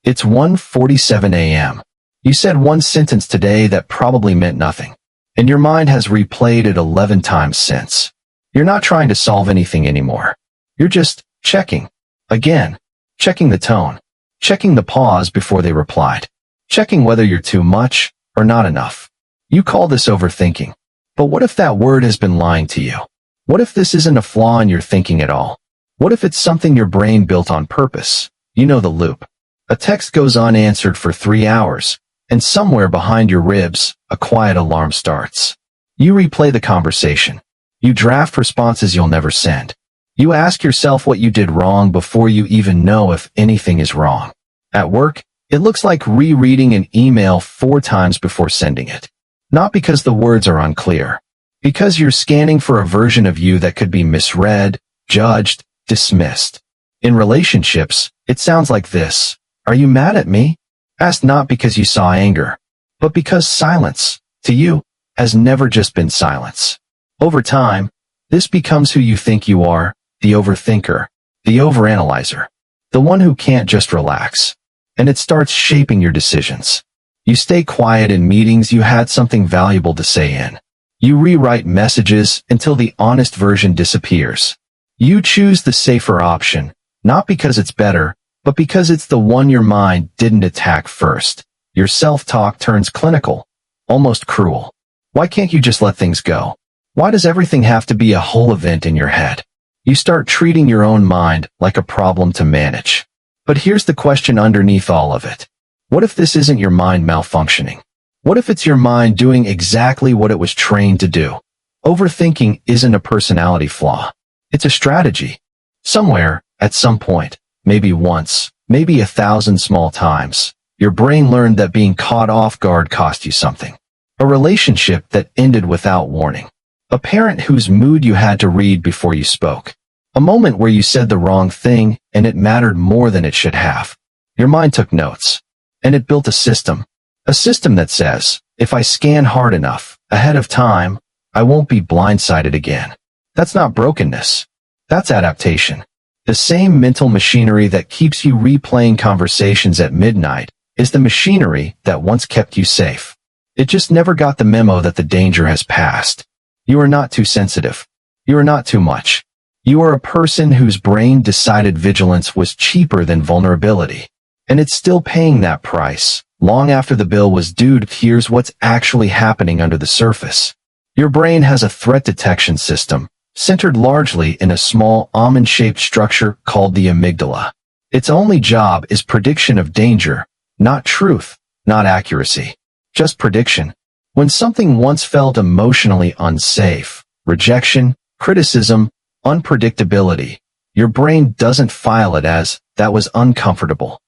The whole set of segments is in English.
It's 1:47 a.m. You said one sentence today that probably meant nothing, and your mind has replayed it 11 times since. You're not trying to solve anything anymore. You're just checking. Again. Checking the tone. Checking the pause before they replied. Checking whether you're too much or not enough. You call this overthinking. But what if that word has been lying to you? What if this isn't a flaw in your thinking at all? What if it's something your brain built on purpose? You know the loop. A text goes unanswered for 3 hours, and somewhere behind your ribs, a quiet alarm starts. You replay the conversation. You draft responses you'll never send. You ask yourself what you did wrong before you even know if anything is wrong. At work, it looks like rereading an email 4 times before sending it. Not because the words are unclear. Because you're scanning for a version of you that could be misread, judged, dismissed. In relationships, it sounds like this. Are you mad at me? Asked not because you saw anger, but because silence, to you, has never just been silence. Over time, this becomes who you think you are, the overthinker, the overanalyzer, the one who can't just relax. And it starts shaping your decisions. You stay quiet in meetings you had something valuable to say in. You rewrite messages until the honest version disappears. You choose the safer option, not because it's better, but because it's the one your mind didn't attack first. Your self-talk turns clinical, almost cruel. Why can't you just let things go? Why does everything have to be a whole event in your head? You start treating your own mind like a problem to manage. But here's the question underneath all of it. What if this isn't your mind malfunctioning? What if it's your mind doing exactly what it was trained to do? Overthinking isn't a personality flaw. It's a strategy. Somewhere, at some point, maybe once, maybe 1,000 small times, your brain learned that being caught off guard cost you something. A relationship that ended without warning. A parent whose mood you had to read before you spoke. A moment where you said the wrong thing and it mattered more than it should have. Your mind took notes. And it built a system. A system that says, if I scan hard enough, ahead of time, I won't be blindsided again. That's not brokenness. That's adaptation. The same mental machinery that keeps you replaying conversations at midnight is the machinery that once kept you safe. It just never got the memo that the danger has passed. You are not too sensitive. You are not too much. You are a person whose brain decided vigilance was cheaper than vulnerability. And it's still paying that price, long after the bill was due. Here's what's actually happening under the surface. Your brain has a threat detection system, centered largely in a small almond-shaped structure called the amygdala. Its only job is prediction of danger, not truth, not accuracy, just prediction. When something once felt emotionally unsafe, rejection, criticism, unpredictability, your brain doesn't file it as, that was uncomfortable.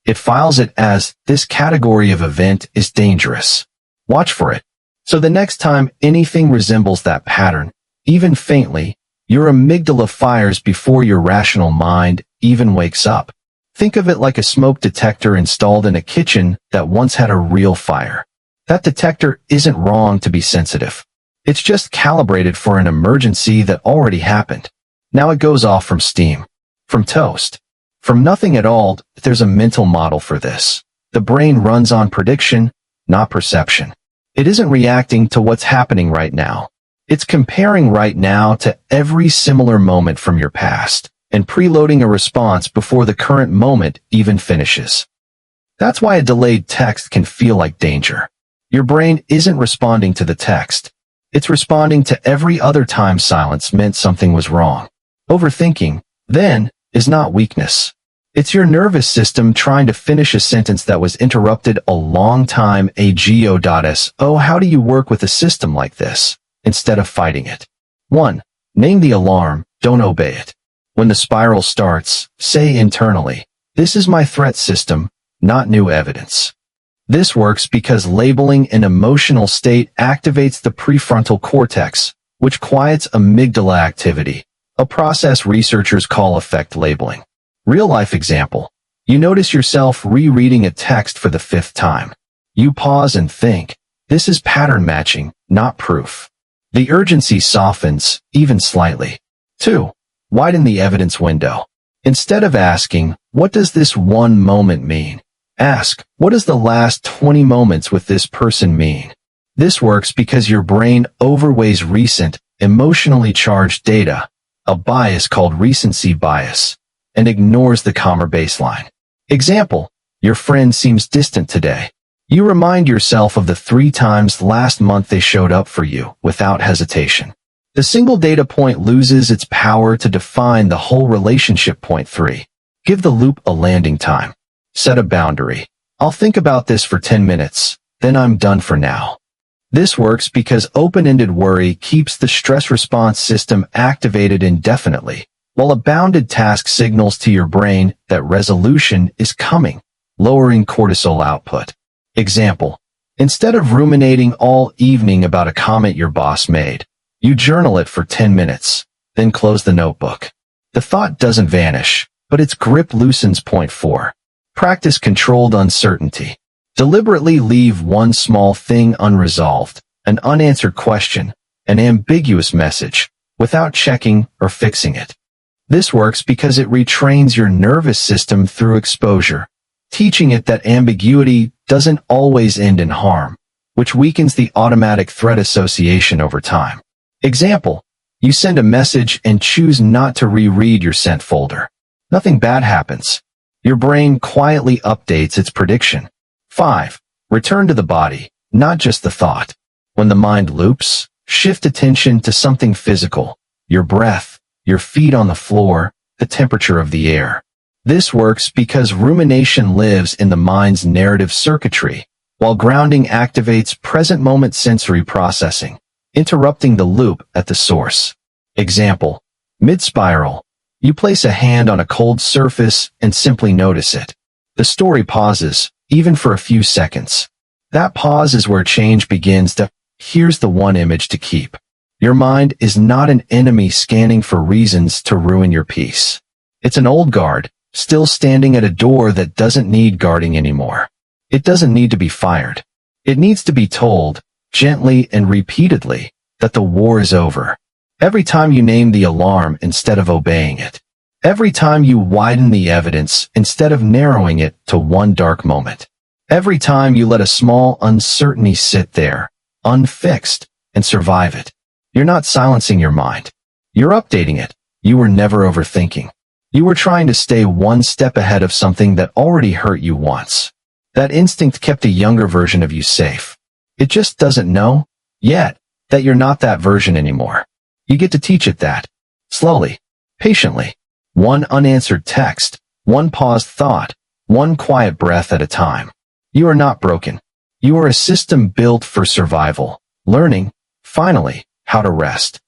It files it as, this category of event is dangerous. Watch for it. So the next time anything resembles that pattern, even faintly, your amygdala fires before your rational mind even wakes up. Think of it like a smoke detector installed in a kitchen that once had a real fire. That detector isn't wrong to be sensitive. It's just calibrated for an emergency that already happened. Now it goes off from steam. From toast. From nothing at all. There's a mental model for this. The brain runs on prediction, not perception. It isn't reacting to what's happening right now. It's comparing right now to every similar moment from your past, and preloading a response before the current moment even finishes. That's why a delayed text can feel like danger. Your brain isn't responding to the text. It's responding to every other time silence meant something was wrong. Overthinking, then, is not weakness. It's your nervous system trying to finish a sentence that was interrupted a long time ago. How do you work with a system like this, instead of fighting it? 1. Name the alarm, don't obey it. When the spiral starts, say internally, this is my threat system, not new evidence. This works because labeling an emotional state activates the prefrontal cortex, which quiets amygdala activity, a process researchers call affect labeling. Real-life example. You notice yourself rereading a text for the 5th time. You pause and think, this is pattern matching, not proof. The urgency softens, even slightly. 2. Widen the evidence window. Instead of asking, what does this one moment mean? Ask, what does the last 20 moments with this person mean? This works because your brain overweighs recent, emotionally charged data, a bias called recency bias, and ignores the calmer baseline. Example, your friend seems distant today. You remind yourself of the 3 times last month they showed up for you without hesitation. The single data point loses its power to define the whole relationship. Point 3. Give the loop a landing time. Set a boundary. I'll think about this for 10 minutes, then I'm done for now. This works because open-ended worry keeps the stress response system activated indefinitely, while a bounded task signals to your brain that resolution is coming, lowering cortisol output. Example, instead of ruminating all evening about a comment your boss made, you journal it for 10 minutes, then close the notebook. The thought doesn't vanish, but its grip loosens. Point 4. Practice controlled uncertainty. Deliberately leave one small thing unresolved, an unanswered question, an ambiguous message, without checking or fixing it. This works because it retrains your nervous system through exposure, teaching it that ambiguity doesn't always end in harm, which weakens the automatic threat association over time. Example, you send a message and choose not to reread your sent folder. Nothing bad happens. Your brain quietly updates its prediction. 5. Return to the body, not just the thought. When the mind loops, shift attention to something physical, your breath, your feet on the floor, the temperature of the air. This works because rumination lives in the mind's narrative circuitry, while grounding activates present-moment sensory processing, interrupting the loop at the source. Example, mid-spiral. You place a hand on a cold surface and simply notice it. The story pauses, even for a few seconds. That pause is where change begins. Here's the one image to keep. Your mind is not an enemy scanning for reasons to ruin your peace. It's an old guard, still standing at a door that doesn't need guarding anymore. It doesn't need to be fired. It needs to be told, gently and repeatedly, that the war is over. Every time you name the alarm instead of obeying it. Every time you widen the evidence instead of narrowing it to one dark moment. Every time you let a small uncertainty sit there, unfixed, and survive it. You're not silencing your mind. You're updating it. You were never overthinking. You were trying to stay one step ahead of something that already hurt you once. That instinct kept a younger version of you safe. It just doesn't know, yet, that you're not that version anymore. You get to teach it that. Slowly. Patiently. One unanswered text, one paused thought, one quiet breath at a time. You are not broken. You are a system built for survival, learning, finally, how to rest.